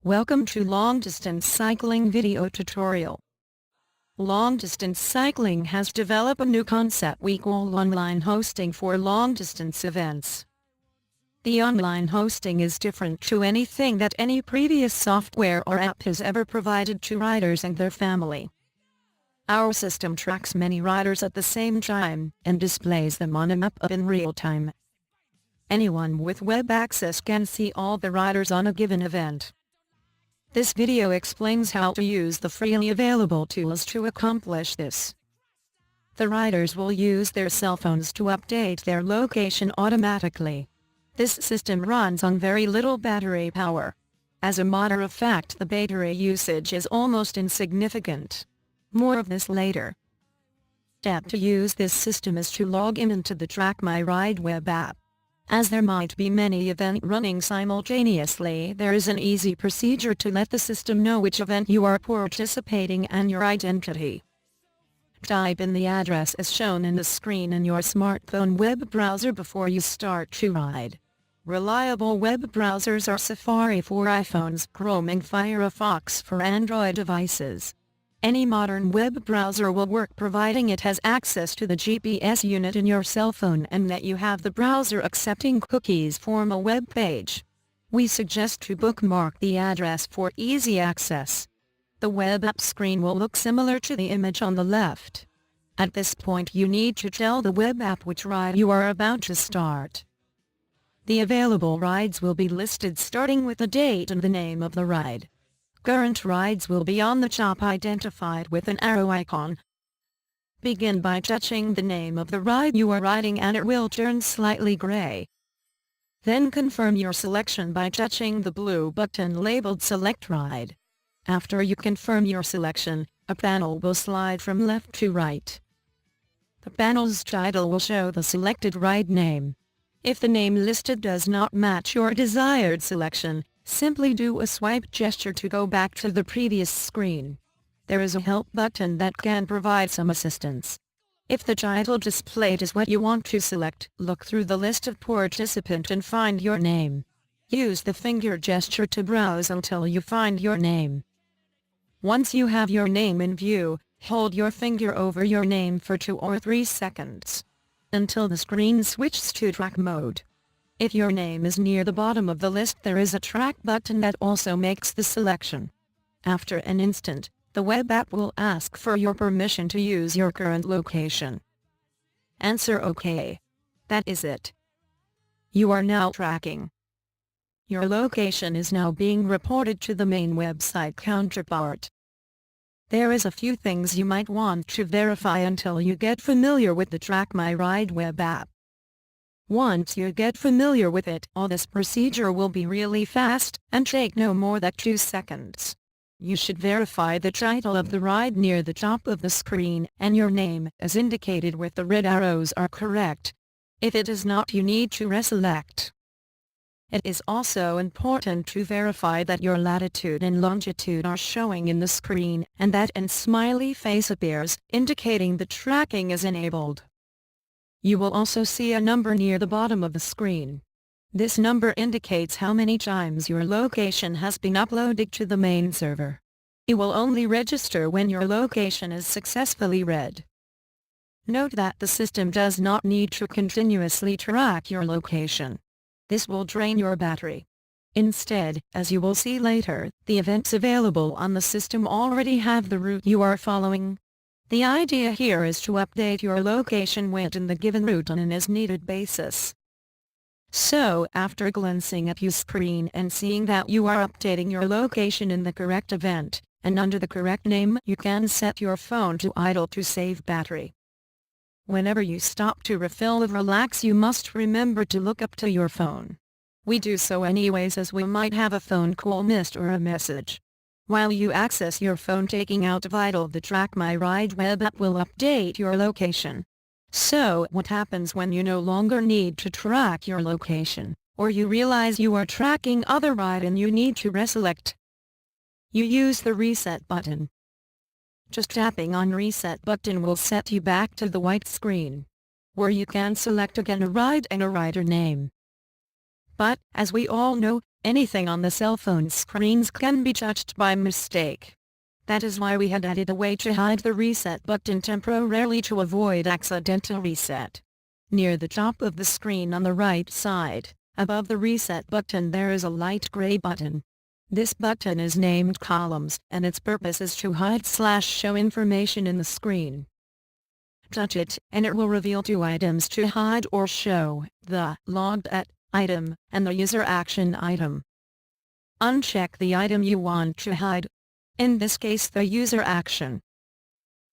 Welcome to Long Distance Cycling video tutorial. Long distance cycling has developed a new concept we call online hosting for long distance events. The online hosting is different to anything that any previous software or app has ever provided to riders and their family. Our system tracks many riders at the same time and displays them on a map in real time. Anyone with web access can see all the riders on a given event. This video explains how to use the freely available tools to accomplish this. The riders will use their cell phones to update their location automatically. This system runs on very little battery power. As a matter of fact, the battery usage is almost insignificant. More of this later. Step to use this system is to log in into the trackmyride web app. As there might be many events running simultaneously, there is an easy procedure to let the system know which event you are participating and your identity. Type in the address as shown in the screen in your smartphone web browser before you start to ride. Reliable web browsers are Safari for iPhones, Chrome and Firefox for Android devices. Any modern web browser will work providing it has access to the GPS unit in your cell phone and that you have the browser accepting cookies from a web page. We suggest to bookmark the address for easy access. The web app screen will look similar to the image on the left. At this point you need to tell the web app which ride you are about to start. The available rides will be listed starting with the date and the name of the ride. Current rides will be on the top identified with an arrow icon. Begin by touching the name of the ride you are riding and it will turn slightly gray. Then confirm your selection by touching the blue button labeled Select Ride. After you confirm your selection, a panel will slide from left to right. The panel's title will show the selected ride name. If the name listed does not match your desired selection, simply do a swipe gesture to go back to the previous screen. There is a help button that can provide some assistance. If the title displayed is what you want to select, look through the list of participants and find your name. Use the finger gesture to browse until you find your name. Once you have your name in view, hold your finger over your name for 2 or 3 seconds until the screen switches to track mode. If your name is near the bottom of the list, there is a track button that also makes the selection. After an instant, the web app will ask for your permission to use your current location. Answer OK. That is it. You are now tracking. Your location is now being reported to the main website counterpart. There is a few things you might want to verify until you get familiar with the trackmyride web app. Once you get familiar with it, all this procedure will be really fast and take no more than 2 seconds. You should verify the title of the ride near the top of the screen and your name, as indicated with the red arrows, are correct. If it is not, you need to reselect. It is also important to verify that your latitude and longitude are showing in the screen and that a smiley face appears, indicating the tracking is enabled. You will also see a number near the bottom of the screen. This number indicates how many times your location has been uploaded to the main server. It will only register when your location is successfully read. Note that the system does not need to continuously track your location. This will drain your battery. Instead, as you will see later, the events available on the system already have the route you are following. The idea here is to update your location within the given route on an as-needed basis. So, after glancing at your screen and seeing that you are updating your location in the correct event, and under the correct name, you can set your phone to idle to save battery. Whenever you stop to refill or relax, you must remember to look up to your phone. We do so anyways, as we might have a phone call missed or a message. While you access your phone taking out of idle, the trackmyride web app will update your location. So, what happens when you no longer need to track your location, or you realize you are tracking other ride and you need to reselect? You use the reset button. Just tapping on reset button will set you back to the white screen, where you can select again a ride and a rider name. But, as we all know, Anything on the cell phone screens can be touched by mistake. That is why we had added a way to hide the reset button temporarily to avoid accidental reset. Near the top of the screen on the right side, above the reset button, there is a light gray button. This button is named Columns, and its purpose is to hide/show information in the screen. Touch it, and it will reveal two items to hide or show: the Logged At item and the User Action item. Uncheck the item you want to hide, in this case the User Action.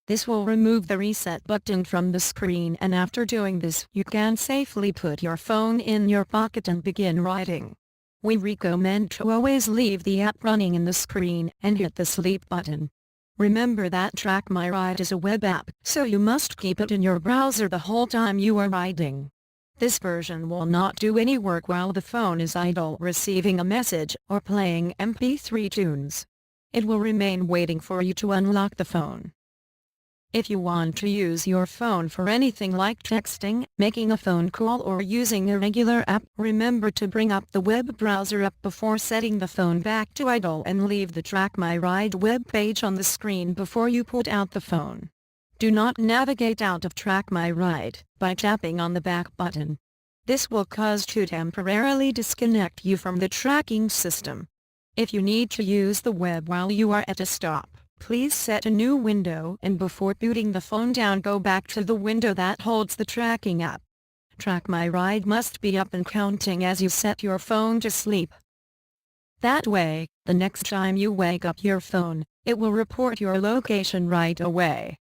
This will remove the reset button from the screen, and after doing this you can safely put your phone in your pocket and begin writing. We recommend to always leave the app running in the screen and hit the sleep button. Remember that trackmyride is a web app, so you must keep it in your browser the whole time you are writing. This version will not do any work while the phone is idle receiving a message or playing MP3 tunes. It will remain waiting for you to unlock the phone. If you want to use your phone for anything like texting, making a phone call, or using a regular app, remember to bring up the web browser app before setting the phone back to idle and leave the trackmyride web page on the screen before you put out the phone. Do not navigate out of trackmyride by tapping on the back button. This will cause to temporarily disconnect you from the tracking system. If you need to use the web while you are at a stop, please set a new window, and before booting the phone down, go back to the window that holds the tracking app. trackmyride must be up and counting as you set your phone to sleep. That way, the next time you wake up your phone, it will report your location right away.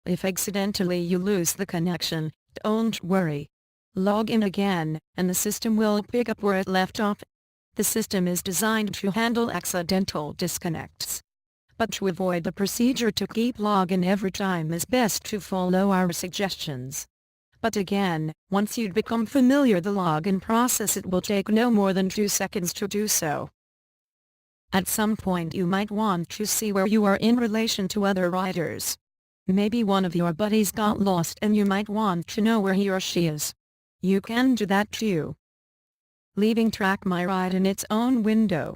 If accidentally you lose the connection, don't worry. Log in again, and the system will pick up where it left off. The system is designed to handle accidental disconnects. But to avoid the procedure to keep login every time is best to follow our suggestions. But again, once you become familiar the login process, it will take no more than 2 seconds to do so. At some point you might want to see where you are in relation to other riders. Maybe one of your buddies got lost and you might want to know where he or she is. You can do that too. Leaving trackmyride in its own window.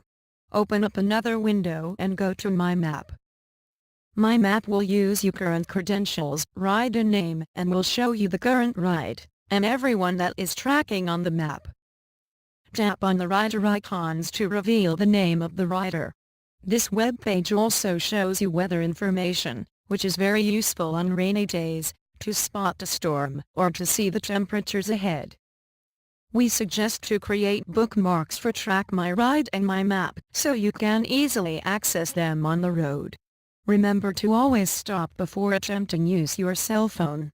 Open up another window and go to My Map. My Map will use your current credentials, ride and name, and will show you the current ride, and everyone that is tracking on the map. Tap on the rider icons to reveal the name of the rider. This web page also shows you weather information, which is very useful on rainy days, to spot a storm, or to see the temperatures ahead. We suggest to create bookmarks for trackmyride and My Map, so you can easily access them on the road. Remember to always stop before attempting use your cell phone.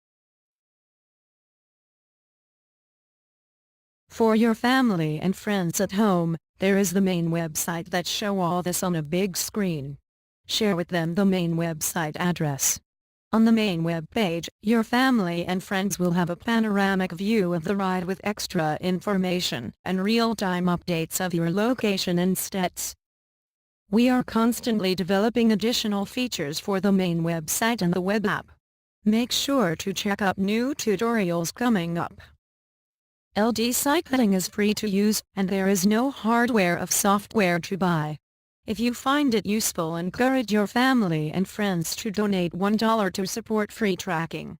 For your family and friends at home, there is the main website that show all this on a big screen. Share with them the main website address. On the main web page, your family and friends will have a panoramic view of the ride with extra information and real-time updates of your location and stats. We are constantly developing additional features for the main website and the web app. Make sure to check out new tutorials coming up. LD Cycling is free to use, and there is no hardware or software to buy. If you find it useful, encourage your family and friends to donate $1 to support free tracking.